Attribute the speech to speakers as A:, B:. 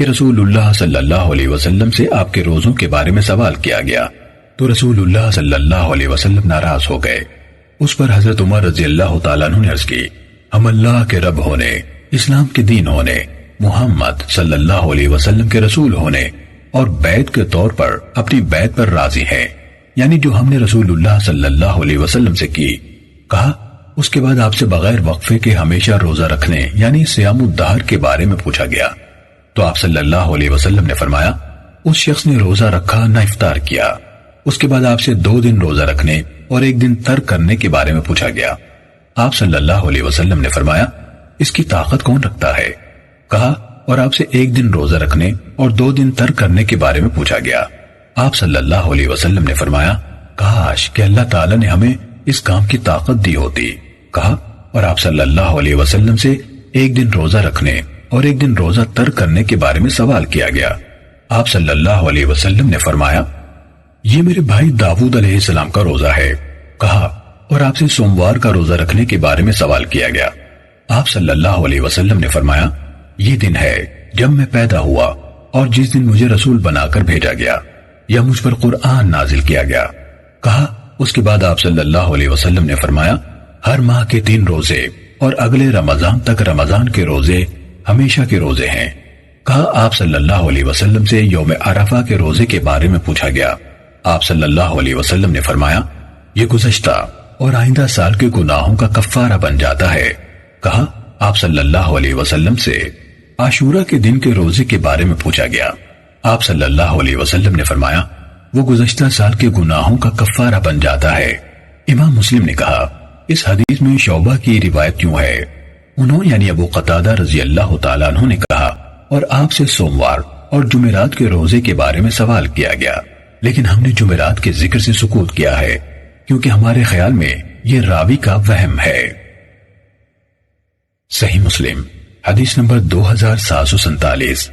A: کہ رسول اللہ صلی اللہ علیہ وسلم سے آپ کے روزوں کے بارے میں سوال کیا گیا تو رسول اللہ صلی اللہ علیہ وسلم ناراض ہو گئے۔ اس پر حضرت عمر رضی اللہ تعالیٰ عنہ نے عرض کی، ہم اللہ کے رب ہونے، اسلام کے دین ہونے، محمد صلی اللہ علیہ وسلم کے رسول ہونے اور بیعت کے طور پر اپنی بیعت پر راضی ہیں، یعنی جو ہم نے رسول اللہ صلی اللہ علیہ وسلم سے کی۔ کہا اس کے بعد آپ سے بغیر وقفے کے ہمیشہ روزہ رکھنے یعنی صیام الدہر کے بارے میں پوچھا گیا تو آپ صلی اللہ علیہ وسلم نے فرمایا، اس شخص نے روزہ رکھا نہ افطار کیا۔ اس کے بعد آپ سے 2 دن روزہ رکھنے اور 1 دن ترک کرنے کے بارے میں پوچھا گیا۔ آپ صلی اللہ علیہ وسلم نے فرمایا، اس کی طاقت کون رکھتا ہے؟ کہا اور آپ سے 1 دن روزہ رکھنے اور 2 دن ترک کرنے کے بارے میں پوچھا گیا۔ آپ صلی اللہ علیہ وسلم نے فرمایا، کاش کہ اللہ تعالیٰ نے ہمیں اس کام کی طاقت دی ہوتی۔ کہا اور آپ صلی اللہ علیہ وسلم سے 1 دن روزہ رکھنے اور 1 دن روزہ ترک کرنے کے بارے میں سوال کیا گیا۔ آپ صلی اللہ علیہ وسلم نے فرمایا، یہ میرے بھائی داؤد علیہ السلام کا روزہ ہے۔ کہا اور آپ سے سوموار کا روزہ رکھنے کے بارے میں سوال کیا گیا۔ آپ صلی اللہ علیہ وسلم نے فرمایا، یہ دن ہے جب میں پیدا ہوا اور جس دن مجھے رسول بنا کر بھیجا گیا یا مجھ پر قرآن نازل کیا گیا۔ کہا اس کے بعد آپ صلی اللہ علیہ وسلم نے فرمایا، ہر ماہ کے 3 روزے اور اگلے رمضان تک رمضان کے روزے ہمیشہ کے روزے ہیں۔ کہا آپ صلی اللہ علیہ وسلم سے یوم عرفہ کے روزے کے بارے میں پوچھا گیا۔ آپ صلی اللہ علیہ وسلم نے فرمایا، یہ گزشتہ اور آئندہ سال کے گناہوں کا کفارہ بن جاتا ہے۔ کہا آپ صلی اللہ علیہ وسلم سے عاشورہ کے دن کے روزے کے بارے میں پوچھا گیا۔ آپ صلی اللہ علیہ وسلم نے فرمایا، وہ گزشتہ سال کے گناہوں کا کفارہ بن جاتا ہے۔ امام مسلم نے کہا، اس حدیث میں شعبہ کی روایت کیوں ہے؟ انہوں یعنی ابو قتادہ رضی اللہ تعالیٰ عنہ نے کہا، اور آپ سے سوموار اور جمعرات کے روزے کے بارے میں سوال کیا گیا، لیکن ہم نے جمعرات کے ذکر سے سکوت کیا ہے کیونکہ ہمارے خیال میں یہ راوی کا وہم ہے۔ صحیح مسلم حدیث نمبر 2747۔